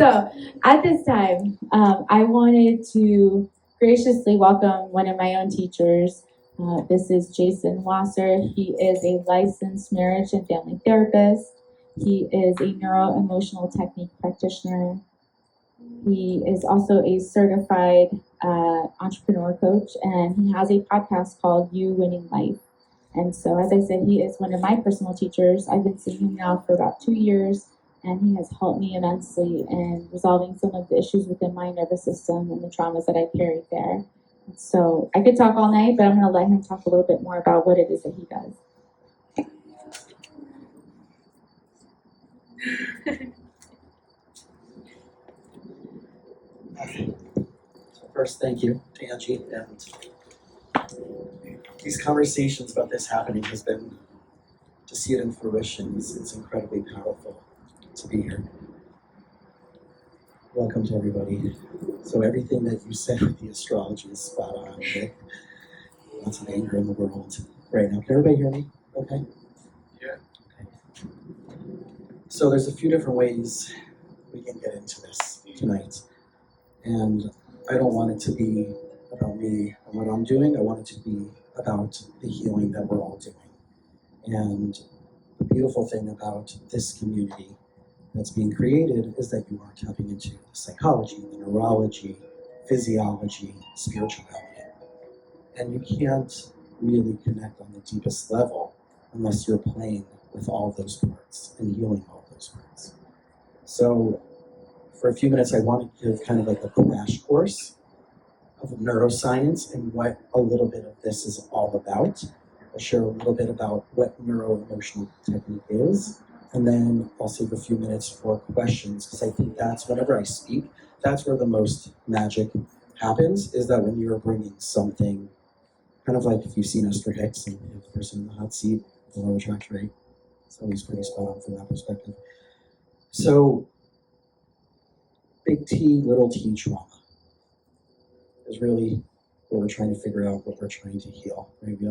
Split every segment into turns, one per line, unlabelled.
So at this time, I wanted to graciously welcome one of my own teachers. This is Jason Wasser. He is a licensed marriage and family therapist. He is a neuro-emotional technique practitioner. He is also a certified entrepreneur coach, and he has a podcast called You Winning Life. And so, as I said, he is one of my personal teachers. I've been seeing him now for about 2 years, and he has helped me immensely in resolving some of the issues within my nervous system and the traumas that I carried there. And so, I could talk all night, but I'm going to let him talk a little bit more about what it is that he does.
So first, thank you to Angie, and these conversations about this happening has been, to see it in fruition, it's incredibly powerful to be here. Welcome to everybody. So everything that you said with the astrology is spot on, right? Lots of anger in the world right now. Can everybody hear me? Okay?
Yeah.
Okay. So there's a few different ways we can get into this tonight. And I don't want it to be about me and what I'm doing. I want it to be about the healing that we're all doing. And the beautiful thing about this community that's being created is that you are tapping into the psychology, the neurology, physiology, spirituality. And you can't really connect on the deepest level unless you're playing with all those parts and healing all those parts. So for a few minutes, I want to give kind of like a crash course of neuroscience and what a little bit of this is all about. I'll share a little bit about what neuro-emotional technique is, and then I'll save a few minutes for questions, because I think that's, whenever I speak, that's where the most magic happens, is that when you're bringing something, kind of like if you've seen Esther Hicks and you have the person in the hot seat, the lower attraction rate, it's always pretty spot on from that perspective. So, big T, little t trauma is really what we're trying to figure out, what we're trying to heal. Right? We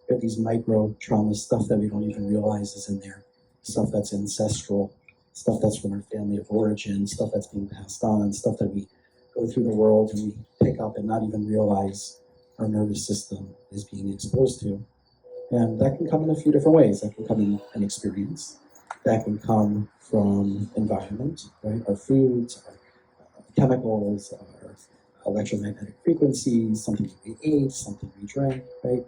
have these micro traumas, stuff that we don't even realize is in there, stuff that's ancestral, stuff that's from our family of origin, stuff that's being passed on, stuff that we go through the world and we pick up and not even realize our nervous system is being exposed to. And that can come in a few different ways. That can come in an experience. That can come from environment, right? Our foods, our chemicals, our electromagnetic frequencies, something we ate, something we drank, right?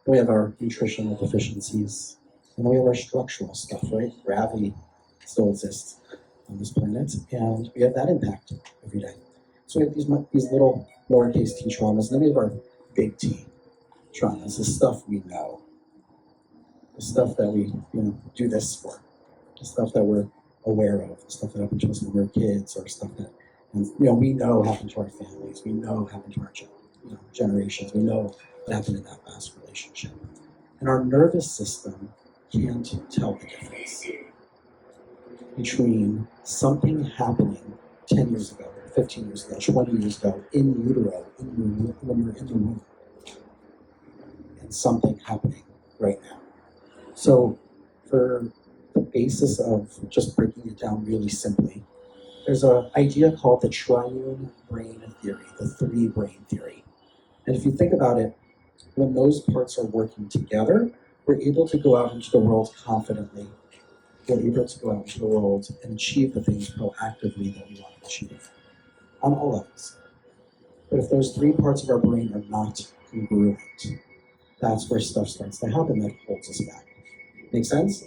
We have our nutritional deficiencies, and we have our structural stuff, right? Gravity still exists on this planet, and we have that impact every day. So we have these little lowercase t traumas, and then we have our big T traumas, the stuff we know, the stuff that we do this for, the stuff that we're aware of, the stuff that happened to us when we were kids, or stuff that we know happened to our families, we know happened to our generations, we know what happened in that last relationship. And our nervous system can't tell the difference between something happening 10 years ago, 15 years ago, 20 years ago, in utero, when we're in the womb, and something happening right now. So for the basis of just breaking it down really simply, there's an idea called the triune brain theory, the three brain theory. And if you think about it, when those parts are working together, we're able to go out into the world confidently. We're able to go out into the world and achieve the things proactively that we want to achieve on all levels. But if those three parts of our brain are not congruent, that's where stuff starts to happen that holds us back. Make sense?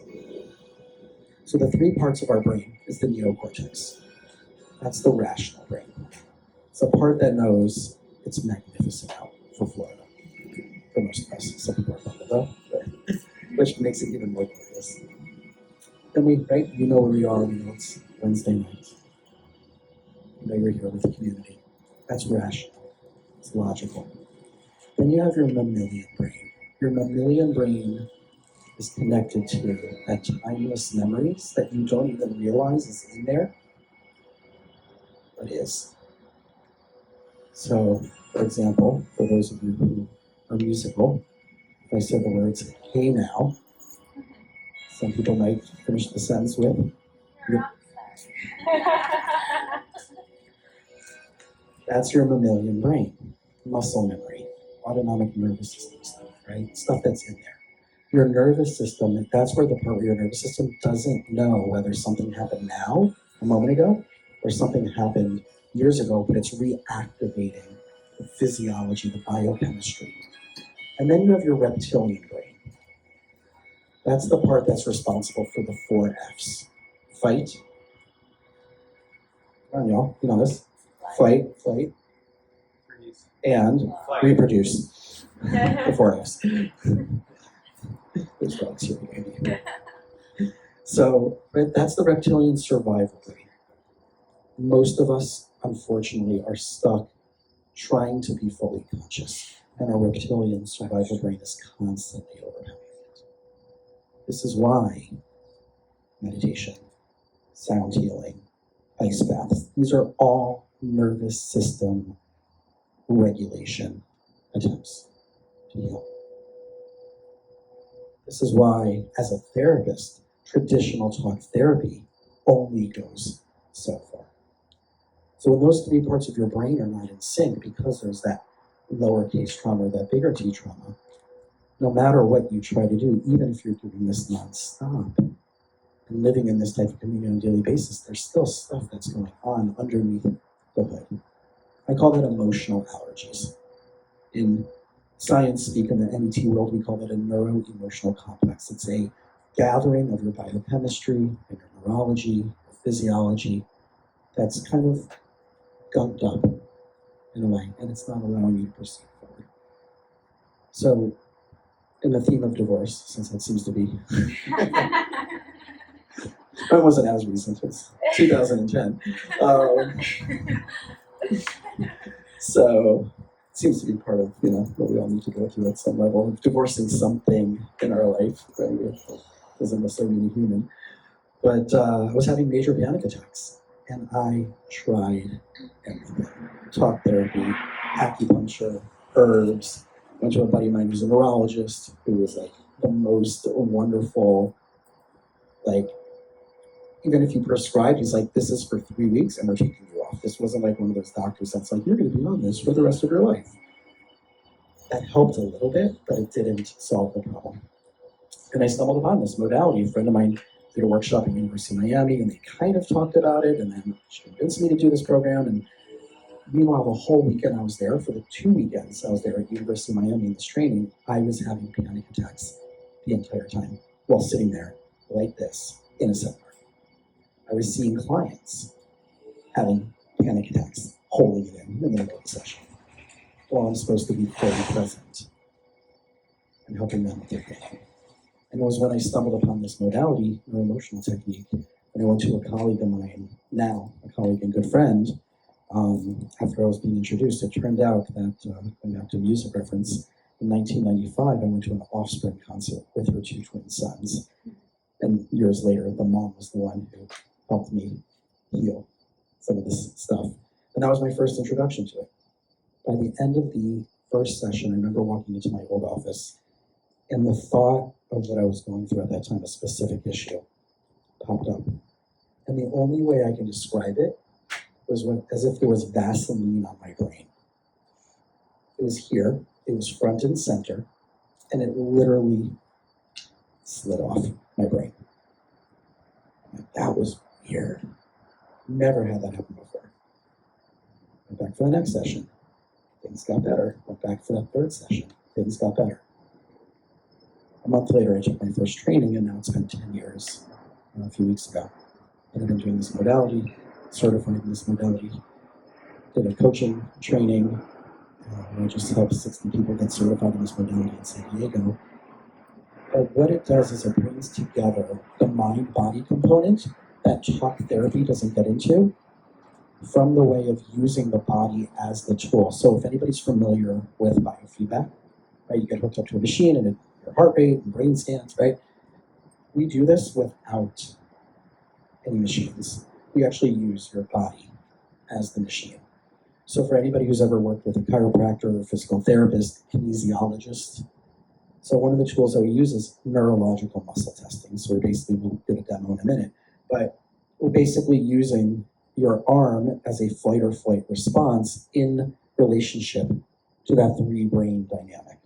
So the three parts of our brain is the neocortex. That's the rational brain. It's the part that knows it's magnificent out for Florida. For most of us, some people are from though, which makes it even more glorious. Then you know where we are, we know it's Wednesday night. You know you're here with the community. That's rational. It's logical. Then you have your mammalian brain. Your mammalian brain is connected to that timeless memories that you don't even realize is in there, but is. So, for example, for those of you who are musical, if I said the words, "Hey now," some people might finish the sentence with, That's your mammalian brain, muscle memory, autonomic nervous system stuff, right? Stuff that's in there. Your nervous system, that's where the part where your nervous system doesn't know whether something happened now, a moment ago, or something happened years ago, but it's reactivating the physiology, the biochemistry. And then you have your reptilian brain. That's the part that's responsible for the 4 F's. Fight. Come on, y'all. You know this. Fight, flight, and reproduce. The 4 F's. There's dogs here, maybe. So, right, that's the reptilian survival brain. Most of us, unfortunately, are stuck trying to be fully conscious, and our reptilian survival brain is constantly overcoming it. This is why meditation, sound healing, ice baths, these are all nervous system regulation attempts to heal. This is why, as a therapist, traditional talk therapy only goes so far. So when those 3 parts of your brain are not in sync, because there's that lowercase trauma or that bigger T trauma, no matter what you try to do, even if you're doing this nonstop and living in this type of community on a daily basis, there's still stuff that's going on underneath the hood. I call that emotional allergies. In science speak, in the NET world, we call that a neuro-emotional complex. It's a gathering of your biochemistry and your neurology, your physiology, that's kind of gunked up in a way, and it's not allowing you to proceed forward. So, in the theme of divorce, since that seems to be, it wasn't as recent, it's 2010. So, it seems to be part of, what we all need to go through at some level, of divorcing something in our life, right? It doesn't necessarily mean human. But I was having major panic attacks, and I tried everything. Talk therapy, acupuncture, herbs. Went to a buddy of mine who's a neurologist, who was like the most wonderful, like, even if you prescribed, he's like, this is for 3 weeks and we're taking you off. This wasn't like one of those doctors that's like, you're gonna be on this for the rest of your life. That helped a little bit, but it didn't solve the problem. And I stumbled upon this modality. A friend of mine did a workshop at University of Miami, and they kind of talked about it, and then she convinced me to do this program. And meanwhile, the whole weekend I was there, for the 2 weekends I was there at University of Miami in this training, I was having panic attacks the entire time while sitting there like this in a seminar. I was seeing clients having panic attacks, holding it in the middle of the session, while I'm supposed to be fully present and helping them with their pain. And it was when I stumbled upon this modality, neuroemotional technique, and I went to a colleague of mine, now a colleague and good friend, after I was being introduced. It turned out that, going back to music reference, in 1995, I went to an Offspring concert with her 2 twin sons. And years later, the mom was the one who helped me heal some of this stuff. And that was my first introduction to it. By the end of the first session, I remember walking into my old office, and the thought of what I was going through at that time, a specific issue, popped up. And the only way I can describe it was as if there was Vaseline on my brain. It was here, it was front and center, and it literally slid off my brain. That was weird. Never had that happen before. Went back for the next session. Things got better. Went back for that 3rd session. Things got better. A month later, I took my first training, and now it's been 10 years, a few weeks ago. And I've been doing this modality, certified in this modality. Did a coaching training. I just helped 60 people get certified in this modality in San Diego. But what it does is it brings together the mind-body component that talk therapy doesn't get into, from the way of using the body as the tool. So if anybody's familiar with biofeedback, right, you get hooked up to a machine and your heart rate and brain scans, right? We do this without any machines. We actually use your body as the machine. So for anybody who's ever worked with a chiropractor or physical therapist, kinesiologist, so one of the tools that we use is neurological muscle testing. So we'll do a demo in a minute. But we're basically using your arm as a fight or flight response in relationship to that three brain dynamic.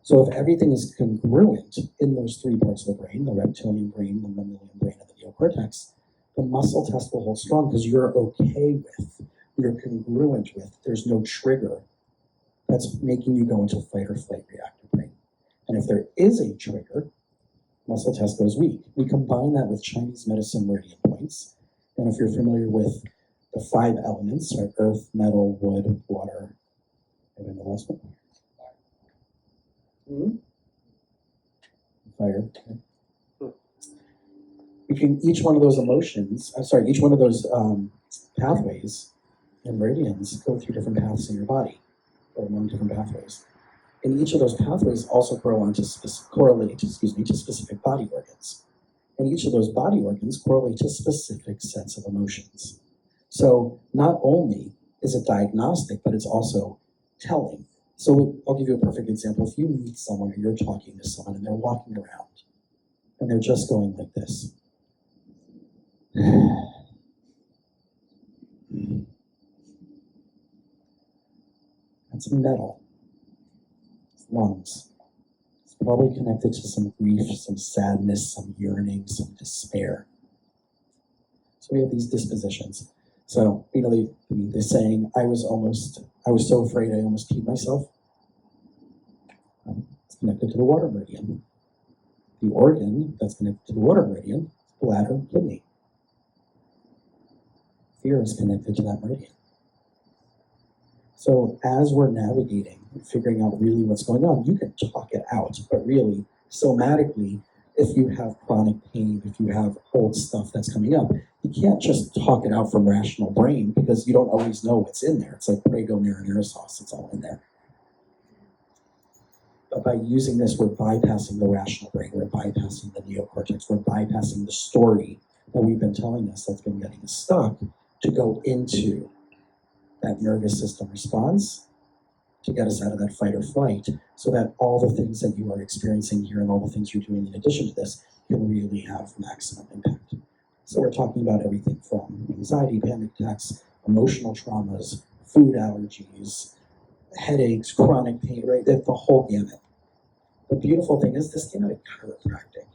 So if everything is congruent in those three parts of the brain, the reptilian brain, the mammalian brain, and the neocortex, the muscle test will hold strong because you're okay with, you're congruent with, there's no trigger that's making you go into fight or flight reactive brain. And if there is a trigger, muscle test goes weak. We combine that with Chinese medicine meridian points. And if you're familiar with the 5 elements, right, earth, metal, wood, water, and then the last one? Fire. Okay. Between each one of those each one of those pathways and meridians go through different paths in your body, or among different pathways. And each of those pathways also correlate to specific body organs. And each of those body organs correlate to specific sets of emotions. So not only is it diagnostic, but it's also telling. So I'll give you a perfect example. If you meet someone or you're talking to someone and they're walking around and they're just going like this. That's metal. It's lungs. It's probably connected to some grief, some sadness, some yearning, some despair. So we have these dispositions. So, the saying, I was so afraid I almost peed myself. It's connected to the water meridian. The organ that's connected to the water meridian is bladder, kidney. Fear is connected to that meridian. So as we're navigating and figuring out really what's going on, you can talk it out, but really, somatically, if you have chronic pain, if you have old stuff that's coming up, you can't just talk it out from rational brain because you don't always know what's in there. It's like Prego marinara sauce, it's all in there. But by using this, we're bypassing the rational brain, we're bypassing the neocortex, we're bypassing the story that we've been telling us that's been getting us stuck to go into that nervous system response to get us out of that fight or flight so that all the things that you are experiencing here and all the things you're doing in addition to this can really have maximum impact. So we're talking about everything from anxiety, panic attacks, emotional traumas, food allergies, headaches, chronic pain, right? The whole gamut. The beautiful thing is this came out of chiropractic,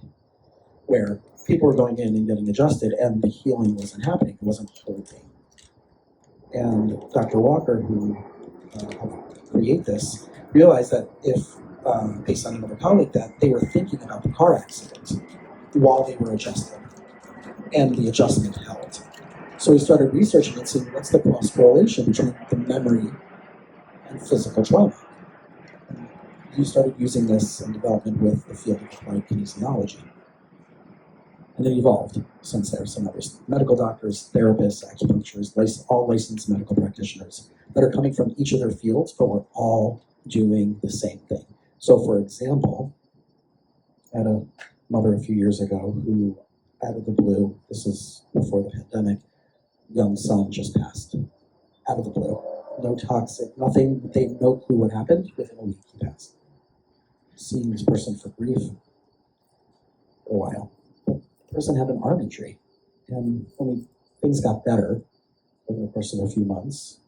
where people were going in and getting adjusted and the healing wasn't happening, it wasn't holding. And Dr. Walker, who helped create this, realized that if, based on another colleague, that they were thinking about the car accident while they were adjusting, and the adjustment held. So he started researching and seeing what's the cross correlation between the memory and physical trauma. And he started using this in development with the field of applied kinesiology. And it evolved since there. Some others, medical doctors, therapists, acupuncturists, all licensed medical practitioners that are coming from each of their fields, but we're all doing the same thing. So for example, I had a mother a few years ago who, out of the blue, this is before the pandemic, young son just passed. Out of the blue. No toxic, nothing, they had no clue what happened. Within a week he passed. Seeing this person for grief for a while. The person had an arm injury. And when things got better over the course of a few months,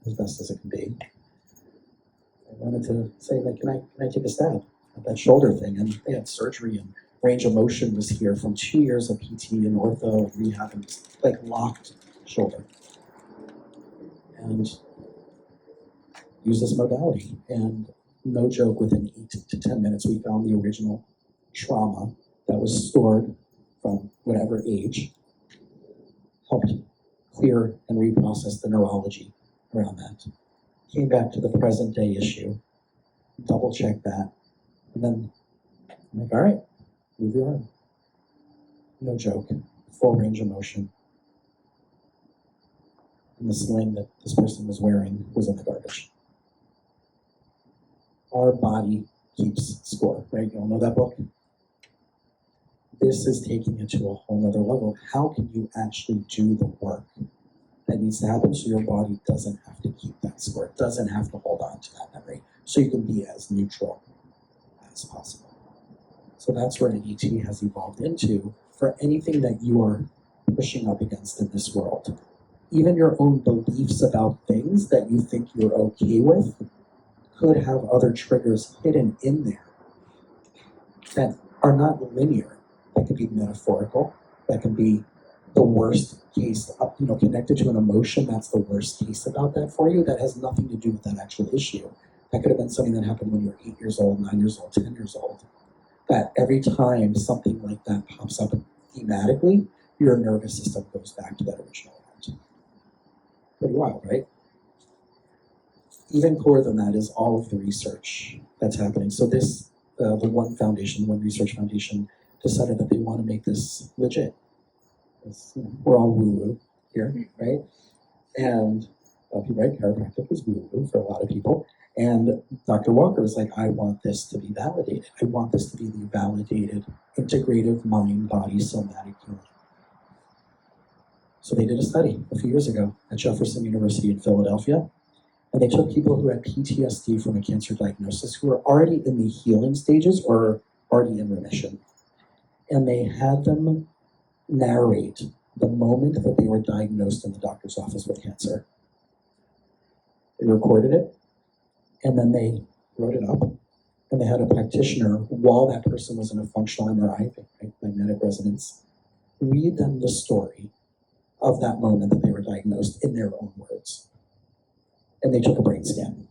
as best as it can be, I wanted to say, like, can I take a stab at that shoulder thing? And they had surgery, and range of motion was here from 2 years of PT and ortho and rehab, and like locked shoulder. And use this modality. And no joke, within 8 to 10 minutes, we found the original trauma that was stored from whatever age, helped clear and reprocess the neurology around that. Came back to the present day issue, double checked that, and then I'm like, all right, move your arm. No joke, full range of motion. And the sling that this person was wearing was in the garbage. Our body keeps score, right? You all know that book? This is taking it to a whole nother level. How can you actually do the work that needs to happen so your body doesn't have to keep that score, doesn't have to hold on to that memory, so you can be as neutral as possible. So that's where an ET has evolved into for anything that you are pushing up against in this world. Even your own beliefs about things that you think you're okay with could have other triggers hidden in there that are not linear. That could be metaphorical. That can be the worst case, connected to an emotion that's the worst case about that for you. That has nothing to do with that actual issue. That could have been something that happened when you were 8 years old, 9 years old, 10 years old. That every time something like that pops up thematically, your nervous system goes back to that original event. Pretty wild, right? Even cooler than that is all of the research that's happening. So this, the One Research Foundation, decided that they want to make this legit. We're all woo-woo here, right? And right, chiropractic is woo-woo for a lot of people. And Dr. Walker was like, I want this to be validated. I want this to be the validated, integrative mind-body somatic healing. So they did a study a few years ago at Jefferson University in Philadelphia. And they took people who had PTSD from a cancer diagnosis who were already in the healing stages or already in remission. And they had them narrate the moment that they were diagnosed in the doctor's office with cancer. They recorded it, and then they wrote it up, and they had a practitioner, while that person was in a functional MRI, magnetic resonance, read them the story of that moment that they were diagnosed in their own words. And they took a brain scan.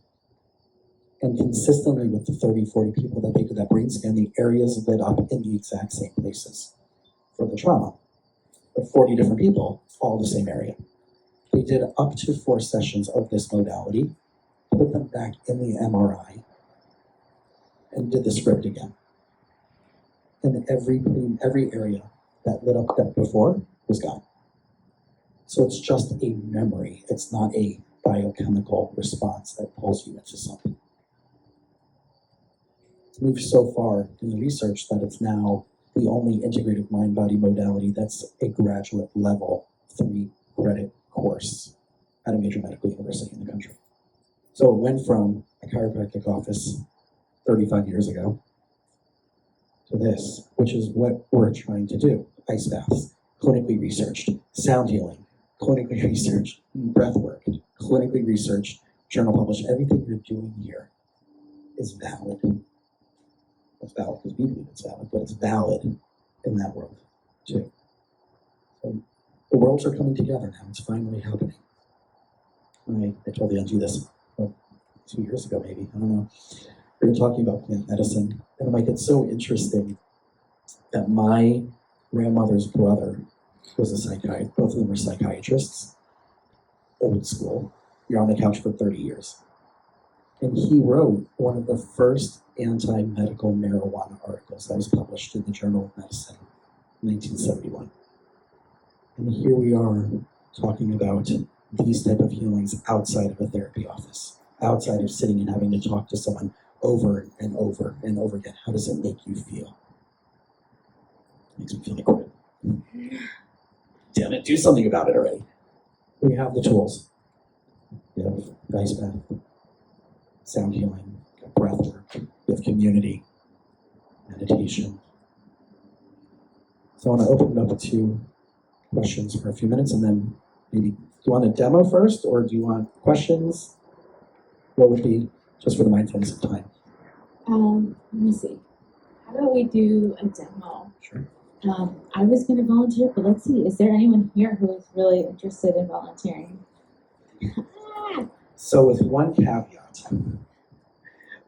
And consistently with the 30, 40 people that they did that brain scan, the areas lit up in the exact same places for the trauma. But 40 different people, all the same area. They did up to 4 sessions of this modality, put them back in the MRI, and did the script again. And every area that lit up that before was gone. So it's just a memory. It's not a biochemical response that pulls you into something. It's moved so far in the research that it's now the only integrative mind-body modality that's a graduate level 3 credit course at a major medical university in the country. So it went from a chiropractic office 35 years ago to this, which is what we're trying to do. Ice baths, clinically researched, sound healing, clinically researched, breath work, clinically researched, journal published. Everything you're doing here is valid. It's valid because we believe it's valid, but it's valid in that world too. So the worlds are coming together now. It's finally happening. I told the NG this 2 years ago, maybe. I don't know. We were talking about plant medicine, and I'm like, it's so interesting that my grandmother's brother was a psychiatrist. Both of them were psychiatrists, old school. You're on the couch for 30 years. And he wrote one of the first anti-medical marijuana articles that was published in the Journal of Medicine in 1971. And here we are talking about these type of healings outside of a therapy office, outside of sitting and having to talk to someone over and over and over again. How does it make you feel? It makes me feel like quit. Damn it, do something about it already. We have the tools. We have ice bath, sound healing, breath work, we have community, meditation. So I want to open it up to questions for a few minutes, and then maybe, do you want a demo first, or do you want questions? What would be, just for the mindfulness of time?
Let me see. How about we do a demo?
Sure.
I was going to volunteer, but let's see. Is there anyone here who is really interested in volunteering?
So with one caveat,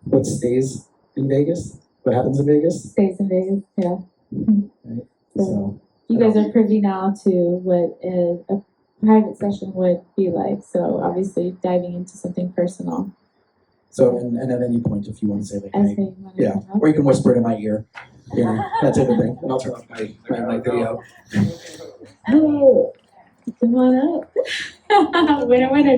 what stays in Vegas? What happens in Vegas?
Stays in Vegas, yeah.
Right.
So you guys are privy now to what a private session would be like. So obviously diving into something personal.
So, and at any point, if you want to say like, hey, yeah,
or
or you can whisper it in my ear, that type of thing, and I'll turn off my video.
Oh, come on up. Winner, winner,